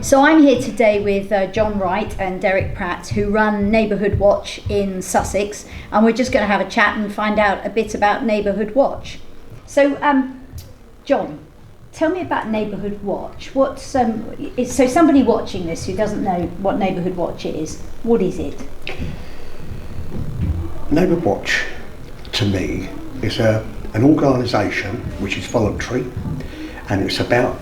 So I'm here today with John Wright and Derek Pratt, who run Neighbourhood Watch in Sussex, and we're just going to have a chat and find out a bit about Neighbourhood Watch. So, John, tell me about Neighbourhood Watch. So somebody watching this who doesn't know what Neighbourhood Watch is, what is it? Neighbourhood Watch, to me, is an organisation which is voluntary, and it's about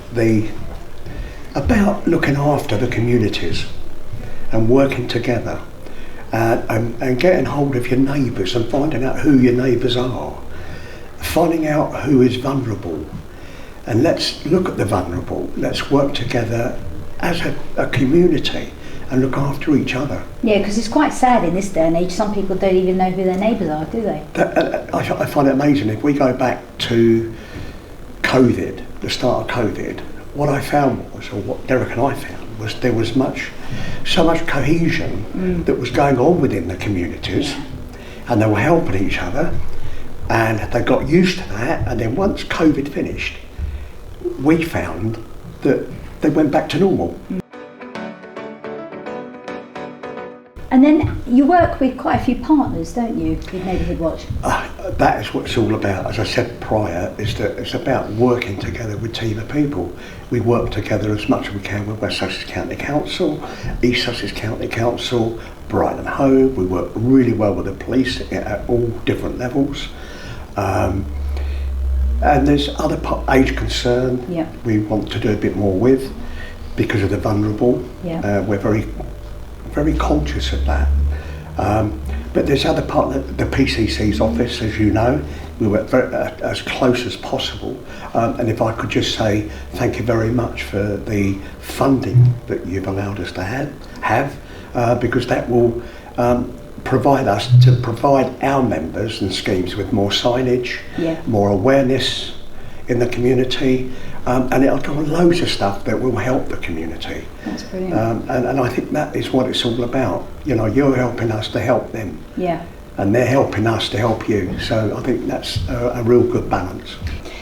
looking after the communities and working together and getting hold of your neighbours and finding out who your neighbours are, finding out who is vulnerable, and let's look at the vulnerable. Let's work together as a community and look after each other. Yeah, because it's quite sad in this day and age. Some people don't even know who their neighbours are, do they? I find it amazing. If we go back to COVID, the start of COVID, what I found was, or what Derek and I found, was there was so much cohesion that was going on within the communities, and they were helping each other, and they got used to that. And then once COVID finished, we found that they went back to normal. And then you work with quite a few partners, don't you, with Neighbourhood Watch? That is what it's all about. As I said prior, is that it's about working together with a team of people. We work together as much as we can with West Sussex County Council, East Sussex County Council, Brighton Hove. We work really well with the police at all different levels. And there's other age concern we want to do a bit more with because of the vulnerable. We're very conscious of that. But there's other part of the PCC's office, as you know. We work as close as possible. And if I could just say thank you very much for the funding that you've allowed us to have, because that will provide our members and schemes with more signage, more awareness in the community, and it'll go on loads of stuff that will help the community. That's brilliant. And I think that is what it's all about. You know, you're helping us to help them. Yeah. And they're helping us to help you. So I think that's a real good balance.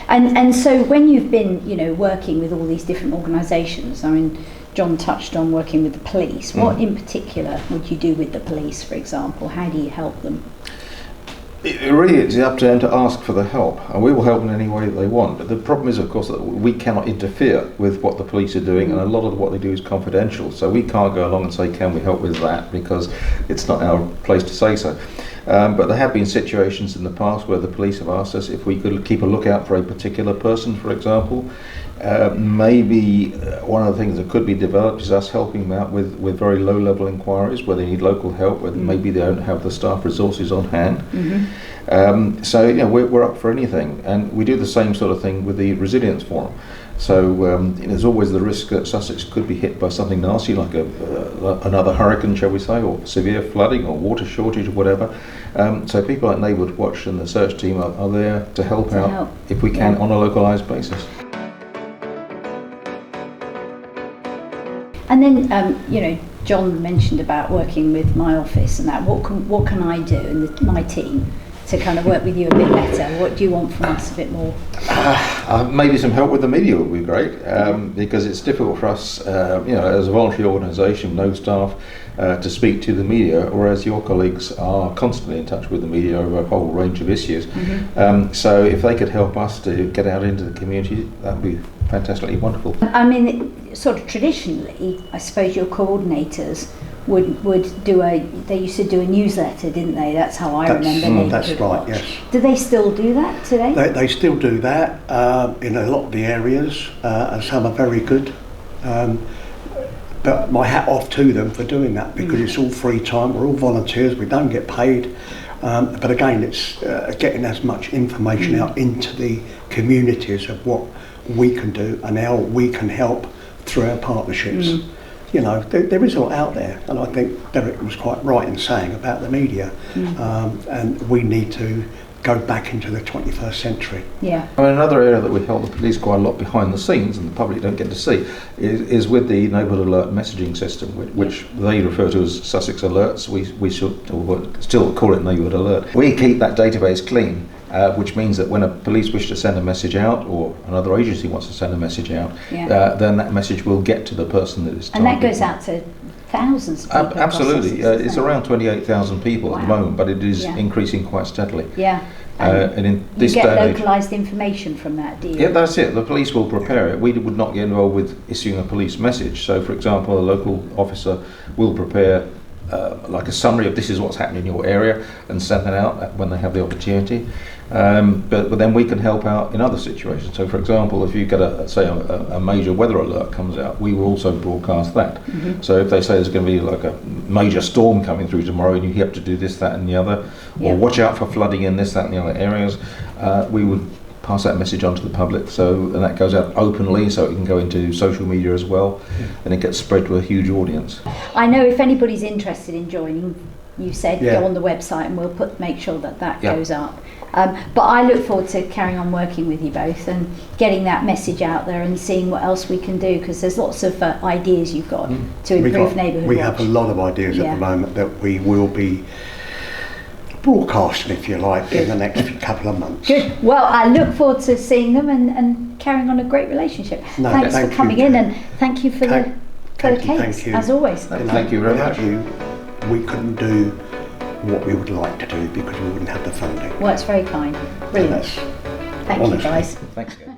And so when you've been, working with all these different organisations, I mean, John touched on working with the police. What in particular would you do with the police, for example? How do you help them? It really is up to them to ask for the help, and we will help in any way that they want. But the problem is, of course, that we cannot interfere with what the police are doing, and a lot of what they do is confidential. So we can't go along and say, can we help with that, because it's not our place to say so. But there have been situations in the past where the police have asked us if we could keep a lookout for a particular person, for example. Maybe one of the things that could be developed is us helping them out with very low level inquiries where they need local help, where maybe they don't have the staff resources on hand. So we're up for anything, and we do the same sort of thing with the Resilience Forum. So there's always the risk that Sussex could be hit by something nasty, like another hurricane, shall we say, or severe flooding or water shortage or whatever. So people like Neighbourhood Watch and the search team are there to help out if we can on a localised basis. And then, John mentioned about working with my office and that. What can I do and my team to kind of work with you a bit better? What do you want from us a bit more? Maybe some help with the media would be great, because it's difficult for us, as a voluntary organisation, no staff, to speak to the media, whereas your colleagues are constantly in touch with the media over a whole range of issues. So if they could help us to get out into the community, that would be fantastically wonderful. I mean, sort of traditionally, I suppose your coordinators would do they used to do a newsletter, didn't they? That's how I remember. That's right, yes. Do they still do that today? They still do that in a lot of the areas, and some are very good. But my hat off to them for doing that, because it's all free time, we're all volunteers, we don't get paid. But again, it's getting as much information out into the communities of what we can do and how we can help through our partnerships. There is a lot out there, and I think Derek was quite right in saying about the media, and we need to go back into the 21st century. Yeah. I mean, another area that we help the police quite a lot behind the scenes, and the public don't get to see, is with the Neighbourhood Alert messaging system, which they refer to as Sussex Alerts. We should still call it Neighbourhood Alert. We keep that database clean, which means that when a police wish to send a message out, or another agency wants to send a message out, Yeah. then that message will get to the person that is And that targeted. goes out to thousands of people. across Absolutely. Sussex, isn't It's it? around 28,000 people at the Wow. moment, but it is Yeah. increasing quite steadily. Yeah. And in You this get day and age, localised information from that, do you? yeah, that's it. The police will prepare it. We would not get involved with issuing a police message. So, for example, a local officer will prepare like a summary of this is what's happening in your area and send that out when they have the opportunity. But then we can help out in other situations. So, for example, if you get a major weather alert comes out, we will also broadcast that. Mhm. So if they say there's going to be like a major storm coming through tomorrow and you have to do this, that and the other, or Yeah. watch out for flooding in this, that and the other areas, we would pass that message on to the public, and that goes out openly, so it can go into social media as well, and it gets spread to a huge audience. I know if anybody's interested in joining, you said Yeah. go on the website and we'll make sure that Yeah. goes up. But I look forward to carrying on working with you both and getting that message out there and seeing what else we can do, because there's lots of ideas you've got to improve Neighbourhood We Watch. have a lot of ideas Yeah. at the moment that we will be broadcasting, if you like, in the next couple of months. Good. Well, I look forward to seeing them and carrying on a great relationship. No, Thanks thank for you, coming in, Jane. and thank you for the Thank cakes, you. as always. Thank you very Without much. you, we couldn't do what we would like to do because we wouldn't have the funding. Well, it's very kind. Brilliant. That's Thank you, honestly. guys. Thanks again.